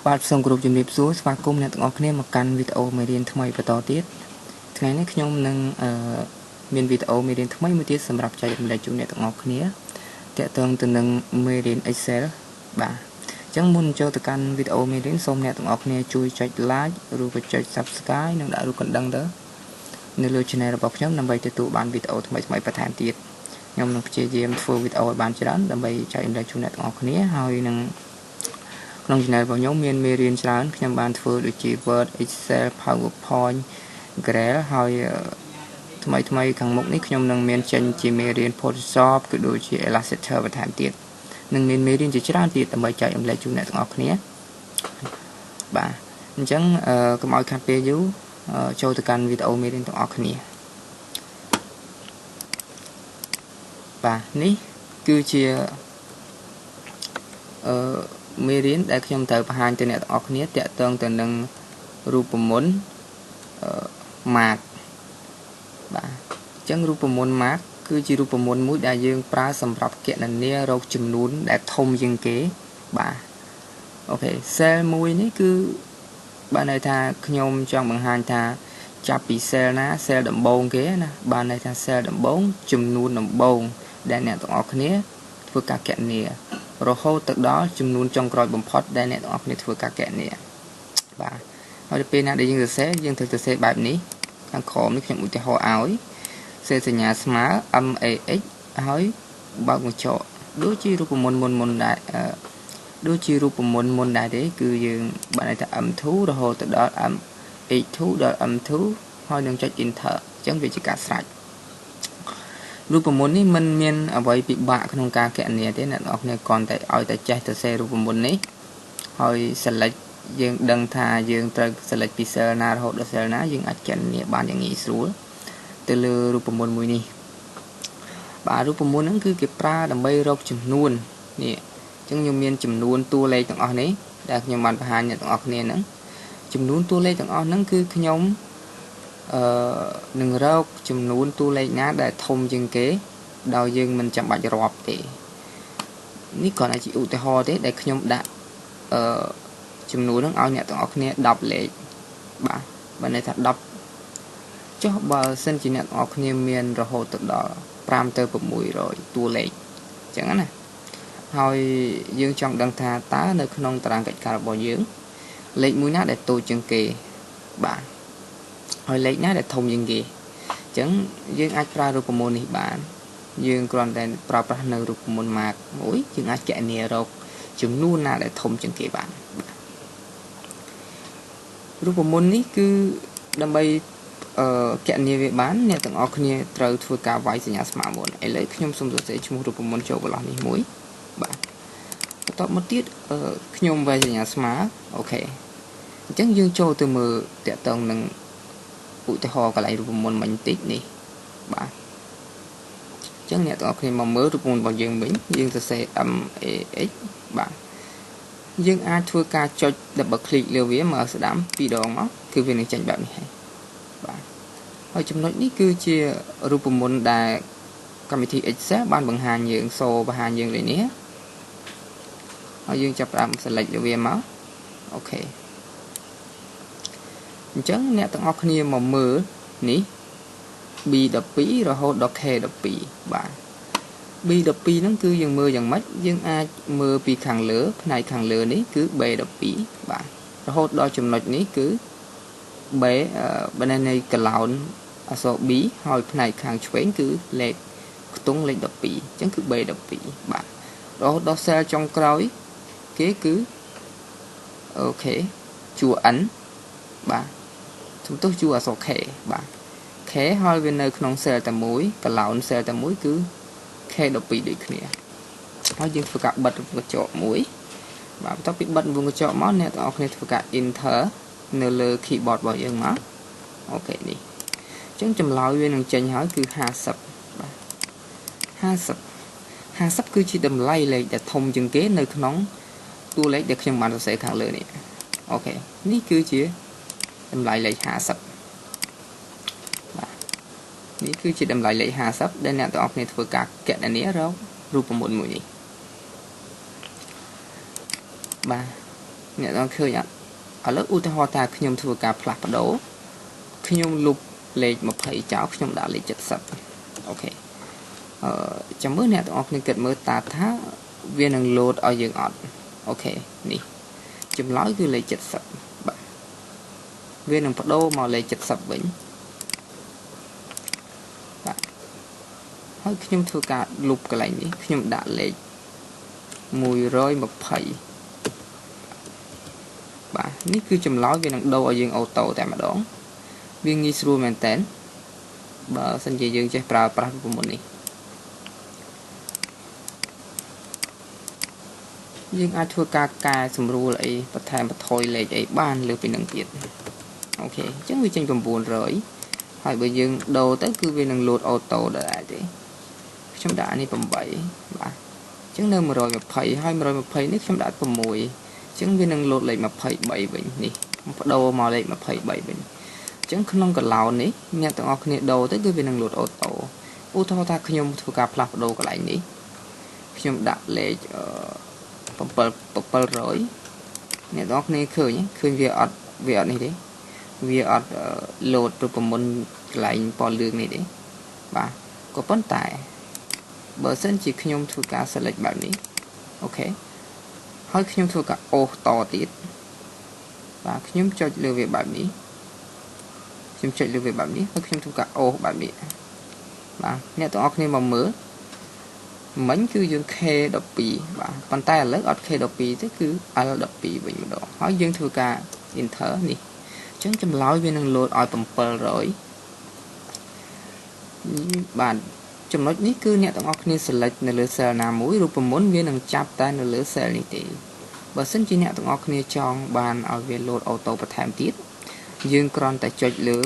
បាទសូមគោរពជំរាបសួរស្វាគមន៍អ្នកទាំងអស់គ្នាមកកាន់វីដេអូមេរៀនថ្មីបន្តទៀតថ្ងៃនេះខ្ញុំនឹងមានវីដេអូមេរៀនថ្មីមួយទៀតសម្រាប់ចែករំលែកជូនអ្នកទាំងអស់គ្នាទាក់ទងទៅនឹងមេរៀន Excel បាទអញ្ចឹងមុនចូលទៅកាន់វីដេអូមេរៀនសូមអ្នកទាំងអស់គ្នាជួយចុច like ឬក៏ចុច Subscribe និងដាក់រូបកណ្ដឹងទៅនៅលើ Channel របស់ខ្ញុំដើម្បីទទួលបានវីដេអូថ្មីៗបន្ថែមទៀតខ្ញុំនឹងព្យាយាមធ្វើវីដេអូឲ្យបានច្រើនដើម្បីចែករំលែកជូនអ្នកទាំងអស់គ្នាហើយនឹងក្នុង channel របស់ខ្ញុំមានមេរៀនច្រើនខ្ញុំបានធ្វើដូចជា Word Excel PowerPoint CorelDRAW ហើយថ្មីខាងមុខនេះខ្ញុំនឹងមានចេញជាមេរៀន Photoshop ក៏ដូចជា illustrator បន្ថែមទៀតនឹងមានមេរៀនជាច្រើនទៀតដើម្បីចែករំលែកជូនអ្នកទាំងអស់គ្នាបាទអញ្ចឹងកុំឲ្យខាត់ពេលយូរចូលទៅកាន់វីដេអូមេរៀនទាំងអស់គ្នាបាទនេះគឺជាមេរៀនដែលខ្ញុំត្រូវបង្ហាញទៅអ្នកទាំងអស់គ្នាតាក់ទងទៅនឹងរូបមន្តmark បាទអញ្ចឹងរូបមន្ត mark គឺជារូបមន្តមួយដែលយើងប្រើសម្រាប់គណនារកចំនួនដែលធំជាងគេបាទអូខេ cell មួយនេះគឺបានន័យថាខ្ញុំចង់បង្ហាញថាចាប់ពី cell ណា cell ដំបូងគេណាបានន័យថា cell ដំបូងចំនួនដំបូងដែលអ្នកទាំងអស់គ្នាធ្វើការគណនារហូតទៅដល់ចំនួនចុងក្រោយបំផុតដែលអ្នកទាំងអស់គ្នាធ្វើការគណនាបាទហើយពេលណាដែលយើងសរសេរយើងត្រូវសរសេរបែបនេះខាងក្រោមនេះខ្ញុំឧទាហរណ៍ឲ្យសេសញ្ញាស្មើ MAX ហើយបើកបញ្ចក់ដូចជារូបមន្តមុនដែរដូចជារូបមន្តមុនដែរទេគឺយើងបានន័យថា M2 រហូតទៅដល់ M82 ដល់ M2 ហើយនឹងចុច Enter អញ្ចឹងវាជាការស្រេចរូបមន្តនេះមិនមានអ្វីពិបាកក្នុងការគណនាទេអ្នកនរគ្នាគ្រាន់តែឲ្យតែចេះទៅសេរូបមន្តនេះហើយ select យើងដឹងថាយើងត្រូវ select ពី cell ណារហូតដល់ cell ណាយើងអាចគណនាបានយ៉ាងងាយស្រួលទៅលើរូបមន្តមួយនេះបាទរូបមន្តហ្នឹងគឺគេប្រើដើម្បីរកចំនួននេះអញ្ចឹងខ្ញុំមានចំនួនតួលេខទាំងអស់នេះដែលខ្ញុំបានបង្ហាញអ្នកទាំងអស់គ្នាហ្នឹងចំនួនតួលេខទាំងអស់ហ្នឹងគឺខ្ញុំនឹងរកចំនួនតួលេខណាដែលធំជាងគេដោយយើងមិនចាំបាច់រាប់ទេនេះគ្រាន់តែជាឧទាហរណ៍ទេដែលខ្ញុំដាក់ចំនួនហ្នឹងឲ្យអ្នកទាំងអស់គ្នា10លេខបាទបើន័យថា10ចុះបើសិនជាអ្នកទាំងអស់គ្នាមានរហូតទៅដល់5ទៅ600តួលេខអញ្ចឹងណាហើយយើងចង់ដឹងថាតើនៅក្នុងតារាងកិច្ចការរបស់យើងលេខមួយណាដែលតូចជាងគេបាទហើយលេខណាដែលធំជាងគេអញ្ចឹងយើងអាចប្រើរូបមន្តនេះបានយើងគ្រាន់តែប្រើប្រាស់នៅរូបមន្ត mark មួយយើងអាចគណនារកចំនួនណាដែលធំជាងគេបានរូបមន្តនេះគឺដើម្បីគណនាវាបានអ្នកទាំងអស់គ្នាត្រូវធ្វើការវាយសញ្ញាស្មើមុនឥឡូវខ្ញុំសូមសរសេរឈ្មោះរូបមន្តចូលកន្លោះនេះមួយបាទបន្ទាប់មកទៀតខ្ញុំវាយសញ្ញាស្មើអូខេអញ្ចឹងយើងចូលទៅមើលតាក់ទងនឹងឧទាហរណ៍កន្លែងរូបមន្តមិញតិចនេះបាទអញ្ចឹងអ្នកទាំងអស់គ្នាមកមើលរូបមន្តរបស់យើងវិញយើងសរសេរ MAX បាទយើងអាចធ្វើការចុច double click លើវាមកស្ដាំ2ដងមកគឺវានឹងចេញបែបនេះហើយបាទហើយចំណុចនេះគឺជារូបមន្តដែលកម្មវិធី Excel បានបង្ហាញយើងបង្ហាញយើងលេខនេះហើយយើងចាប់ផ្ដើម select លើវាមកអូខេអញ្ចឹងអ្នកទាំងអស់គ្នាមកមើលនេះ B12 រហូតដល់ K12 បាទ B12 ហ្នឹងគឺយើងមើលយ៉ាងម៉េចយើងអាចមើលពីខាងលើផ្នែកខាងលើនេះគឺ B12 បាទរហូតដល់ចំណុចនេះគឺ B បណ្ដានៃកឡោនអក្សរ B ហើយផ្នែកខាងឆ្វេងគឺលេខខ្ទង់លេខ12អញ្ចឹងគឺ B12 បាទរហូតដល់ cell ចុងក្រោយគេគឺអូខេជួរ N បាទសំទោសជួរអក្សរ K បាទ K ហើយវានៅក្នុង cell តែមួយកឡោន cell តែមួយគឺ K12 ដូចគ្នាហើយយើងធ្វើការបិទវងកញ្ចក់មួយបាទបន្ទាប់ពីបិទវងកញ្ចក់មកអ្នកទាំងអស់គ្នាធ្វើការ enter នៅលើ keyboard របស់យើងមកអូខេនេះអញ្ចឹងចម្លើយវានឹងចេញហើយគឺ50បាទ50គឺជាតម្លៃលេខដែលធំជាងគេនៅក្នុងតួលេខដែលខ្ញុំបានសរសេរខាងលើនេះអូខេនេះគឺជាតម្លៃលេខ50នេះគឺជាតម្លៃលេខ50ដែលអ្នកទាំងអស់គ្នាធ្វើការគណនារករូបមន្តមួយនេះបាទ អ្នកនរឃើញអត់ឥឡូវឧទាហរណ៍ថាខ្ញុំធ្វើការផ្លាស់ប្ដូរខ្ញុំលុបលេខ20ចោលខ្ញុំដាក់លេខ70អូខេចាំមើលអ្នកទាំងអស់គ្នាគិតមើលតើថាវានឹង load ឲ្យយើងអត់អូខេនេះចម្លើយគឺលេខ70បាទវានឹងបដូរមកលេខ70វិញបាទហើយខ្ញុំធ្វើការលុបកន្លែងនេះខ្ញុំដាក់លេខ120បាទនេះគឺចម្លើយវានឹងដូរឲ្យយើងអូតូតែម្ដងវាងាយស្រួលមែនតើបើសិនជាយើងចេះប្រើប្រាស់រូបមន្តនេះយើងអាចធ្វើការកែសម្រួលអីបន្ថែមបន្ថយលេខអីបានលើពីនឹងទៀតអូខេអញ្ចឹងវាចេញ900ហើយបើយើងដូរទៅគឺវានឹង load auto ដែរទេខ្ញុំដាក់នេះ8បាទអញ្ចឹងនៅ120ហើយ120នេះខ្ញុំដាក់6អញ្ចឹងវានឹង load លេខ23វិញនេះបដូរមកលេខ23វិញអញ្ចឹងក្នុងកន្លោននេះអ្នកទាំងអស់គ្នាដូរទៅគឺវានឹង load auto ឧទាហរណ៍ថាខ្ញុំធ្វើការផ្លាស់ប្ដូរកន្លែងនេះខ្ញុំដាក់លេខ700អ្នកទាំងអស់គ្នាឃើញវាអត់នេះទេវាអត់ load រូបមន្តកន្លែងពណ៌លឿងនេះទេបាទក៏ប៉ុន្តែបើសិនជាខ្ញុំធ្វើការ select បែបនេះអូខេហើយខ្ញុំធ្វើការអូសតទៀតបាទខ្ញុំចុចលើវាបែបនេះហើយខ្ញុំធ្វើការអូសបែបនេះបាទអ្នកទាំងអស់គ្នាមកមើលមិញគឺយើង K12 បាទប៉ុន្តែឥឡូវអត់ K12 ទេគឺ L12 វិញម្ដងហើយយើងធ្វើការ enter នេះអញ្ចឹងចម្លើយវានឹង load ឲ្យ700បាទចំណុចនេះគឺអ្នកទាំងអស់គ្នា select នៅលើ cell ណាមួយរូបមន្តវានឹងចាប់តែនៅលើ cell នេះទេបើសិនជាអ្នកទាំងអស់គ្នាចង់បានឲ្យវា load auto បន្ថែមទៀតយើងគ្រាន់តែចុចលើ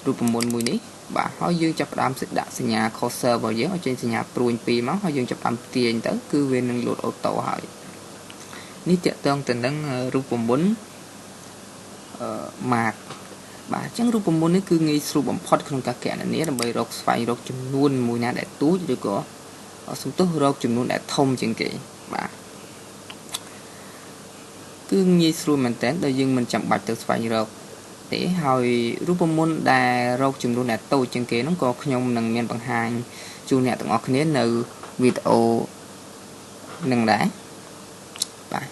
រូបមន្តមួយនេះបាទហើយយើងចាប់ផ្ដើមដាក់សញ្ញា cursor របស់យើងឲ្យចេញសញ្ញាព្រួយ2មកហើយយើងចាប់ផ្ដើមទាញទៅគឺវានឹង load auto ហើយនេះតាក់ទងទៅនឹងរូបមន្តmark បាទអញ្ចឹងរូបមន្តនេះគឺងាយស្រួលបំផុតក្នុងការកណនាដើម្បីស្វែងរកចំនួនមួយណាដែលទូចឬក៏សំទោសរកចំនួនដែលធំជាងគេបាទគឺងាយស្រួលមែនតើដោយយើងមិនចាំបាច់ទៅស្វែងរកទេហើយរូបមន្តដែលរកចំនួនដែលតូចជាងគេហ្នឹងក៏ខ្ញុំនឹងមានបង្ហាញជូនអ្នកទាំងអស់គ្នានៅវីដេអូនឹងដែរបាទ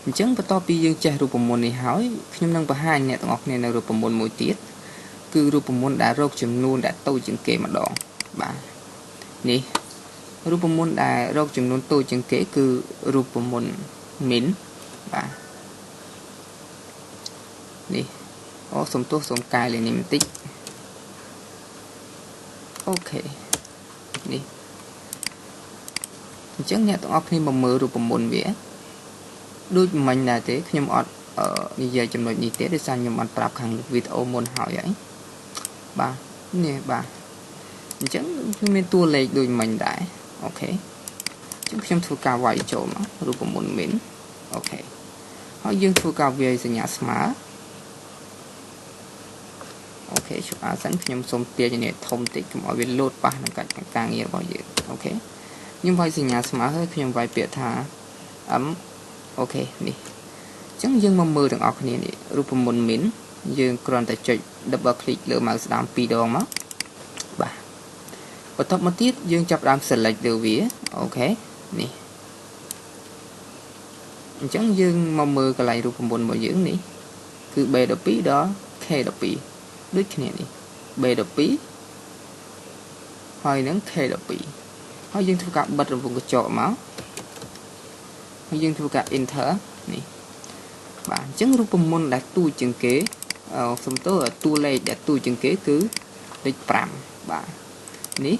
អញ្ចឹងបន្ទាប់ពីយើងចេះរូបមន្តនេះហើយខ្ញុំនឹងបង្ហាញអ្នកទាំងអស់គ្នានៅរូបមន្តមួយទៀតគឺរូបមន្តដែលរកចំនួនដែលតូចជាងគេម្ដងបាទនេះរូបមន្តដែលរកចំនួនតូចជាងគេគឺរូបមន្ត min បាទនេះសំទោសសូមកែលេខនេះបន្តិចអូខេនេះអញ្ចឹងអ្នកទាំងអស់គ្នាមកមើលរូបមន្តវាដូចមិញដែរទេខ្ញុំអត់និយាយចំណុចនេះទេដោយសារខ្ញុំបានប្រាប់ខាងវីដេអូមុនហើយបាទនេះបាទអញ្ចឹងគឺមានតួលេខដូចមិញដែរអូខេអញ្ចឹងខ្ញុំធ្វើការវាយចូលមករូបមន្ត min អូខេហើយយើងធ្វើការវាយសញ្ញាស្មើអូខេជួបអាសិនខ្ញុំសូមទាញនេះធំតិចកុំឲ្យវាលោតប៉ះនឹងការងាររបស់យើងអូខេខ្ញុំវាយសញ្ញាស្មើហើយខ្ញុំវាយពាក្យថា m អូខេនេះអញ្ចឹងយើងមកមើលទាំងអស់គ្នានេះរូបមន្ត min យើងគ្រាន់តែចុច double click លើ mouse ស្ដាំ2ដងមកបាទបន្ទាប់មកទៀតយើងចាប់ផ្ដើម select លើវាអូខេនេះអញ្ចឹងយើងមកមើលកន្លែងរូបមន្តរបស់យើងនេះគឺ B12 ដល់ K12 ដូចគ្នានេះ B12 ហើយនឹង K12 ហើយយើងធ្វើការបិទរង្វង់កញ្ចក់មកហើយយើងធ្វើការ enter នេះបាទអញ្ចឹងរូបមន្តដែលទូចជាងគេសំទោសតួលេខដែលទូចជាងគេគឺលេខ5បាទនេះ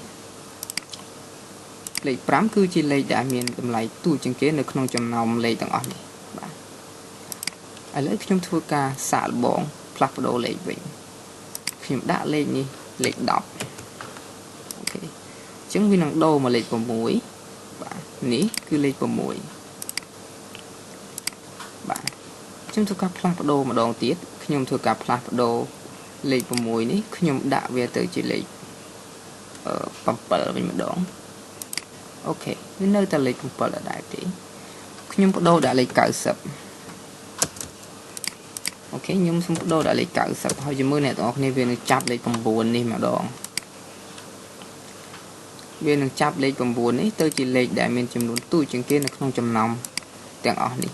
លេខ5គឺជាលេខដែលមានតម្លៃទូចជាងគេនៅក្នុងចំណោមលេខទាំងអស់នេះបាទឥឡូវខ្ញុំធ្វើការសាកល្បងផ្លាស់ប្ដូរលេខវិញខ្ញុំដាក់លេខនេះលេខ10អូខេអញ្ចឹងវានឹងដូរមកលេខ6បាទនេះគឺលេខ6បាទខ្ញុំធ្វើការផ្លាស់ប្ដូរម្ដងទៀតខ្ញុំធ្វើការផ្លាស់ប្ដូរលេខ6នេះខ្ញុំដាក់វាទៅជាលេខ7វិញម្ដងអូខេវានៅតែលេខ7ដដែលទេខ្ញុំបដូរដាក់លេខ90 ok nhưng xong đôi đã lấy cả sập thôi chỉ mới này tụi này về chắp lấy cầm buồn đi mà đòn về được chắp lấy cầm buồn ấy tôi chỉ lấy đại miền chấm nón tôi chừng kia là không chấm nòng tiếng ở đi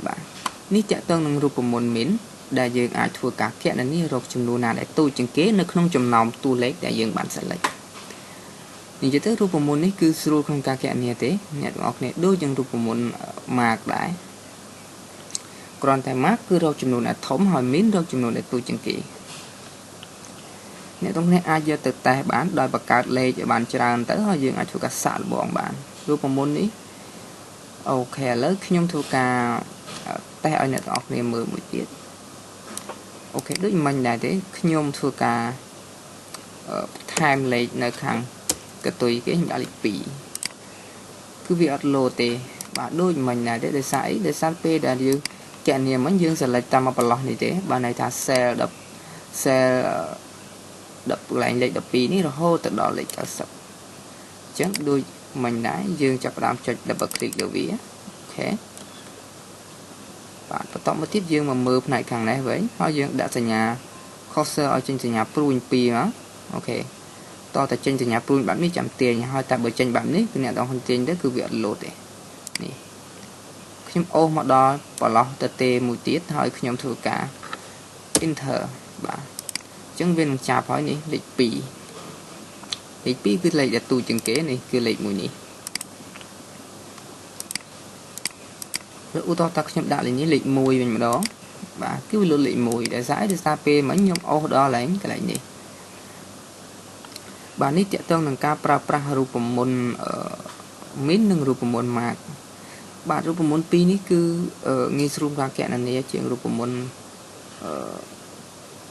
bạn ní chạy tương năng rụp một miếng đại dương ai thua cả kẹt là ní rụp chấm nón nào để tôi chừng kia nó không chấm nòng tôi lấy đại dương bạn sẽ lấyนี่จะเตอรูปมนนี่คือสรุปของการแกะเนี่ยเต้เนี่ยออกเนี่ยด้วยยังรูปมนมากได้กรอนแต่มากคือเราจำนวนอัตถมหอยมิ้นเราจำนวนอัตตุจังกีเนี่ยตรงนี้อาจจะติดแต่บ้านโดยประกาศเลยจะบ้านจานแต่เขายังอาจถูกกัดสารบ่องบ้านรูปมนนี้โอเคแล้วขยมถูกการแต่เอาเนี่ยออกเนี่ยมือมือเจ็ดโอเคด้วยมันได้เต้ขยมถูกการไทม์เลยในครั้งcái tùy cái hình đã lịch bì cứ việc upload thì bạn đôi mình là để sai p đã dương kẹn nhiều mấy dương sẽ lại tam mà lọt này thế bạn này thà xe đập lại lấy đập pì ní rồi hô từ đó lấy cả sập chẳng đôi mình đã dương chập làm cho đập bật click được vía ok bạn bắt tóm một tiếp dương mà mưa này càng này với họ dương đã thành nhà cursor ở trên nhà prune pi đó ok to tại trên nhà prune bạn mới chạm tiền hai tại bởi trên bạn ấy cái này đó hơn tiền đó cứ việc lột đấy nè khi ô mà đo bỏ lọt tê mùi tiết thôi khi nhóm thừa cả enter bạn chân viên chạp hỏi này lịch pi cứ lấy đặt tù chừng kế này cứ lấy mùi này rồi ô to ta nhóm đạo là những lịch mùi mình mà đó và cứ luôn lịch mùi để giải để xa p mấy nhóm ô đó lấy cái này này bạn ấy chạy tương là ca pra rụp môn miếng nâng rụp môn mạc bạn rụp môn pi ní cứ nghi srum ra kẹn này chuyện rụp môn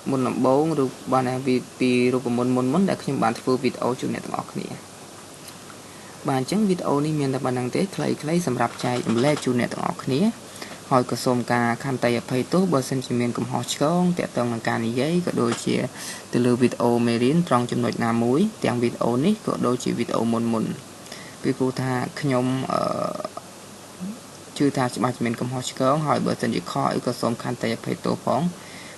môn làm bố rụp bạn này vì pi rụp môn để khi bạn phơi video chủ này tao này bạn chẳng video ní miền bạn đang tết lấy sầm rạp chạy lấy chủ này tao này hỏi có xôm ca khăn tay phải tốt bờ sân chỉ miền cầm họ chông chạy tương là ca này giấy có đôi chia từ lưu video mê đến trong chấm nội nam muối tiếng video ní có đôi chỉ video môn vì cô ta nhom chưa ta chỉ bắt mình cầm họ chông hỏi bờ sân chỉ khỏi có xôm khăn tay phải tốt phóng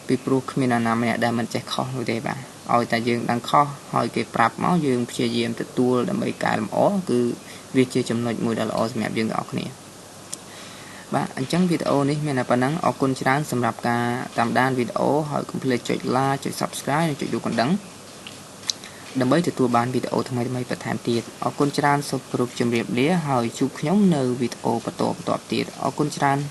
vì pro mình là nam này đang mình chạy khó như thế bạn hỏi ta dương đang khó hỏi cái prap máu dương chia diêm từ tua để mấy cái làm ó cứ việc chơi chấm nội mùi đã là ó mẹ dương ngọc này bạn anh chẳng video này mình là bạn nắng ở con chán sầm rạp cả tạm đan video hỏi complete chụp like chụp subscribe chụp vô còn đắng đừng mấy từ tua bán video thay mấy bật tham tiền ở con chán số group chấm điểm đĩa hỏi chụp nhóm nơi video bắt tổ tiệt ở con chán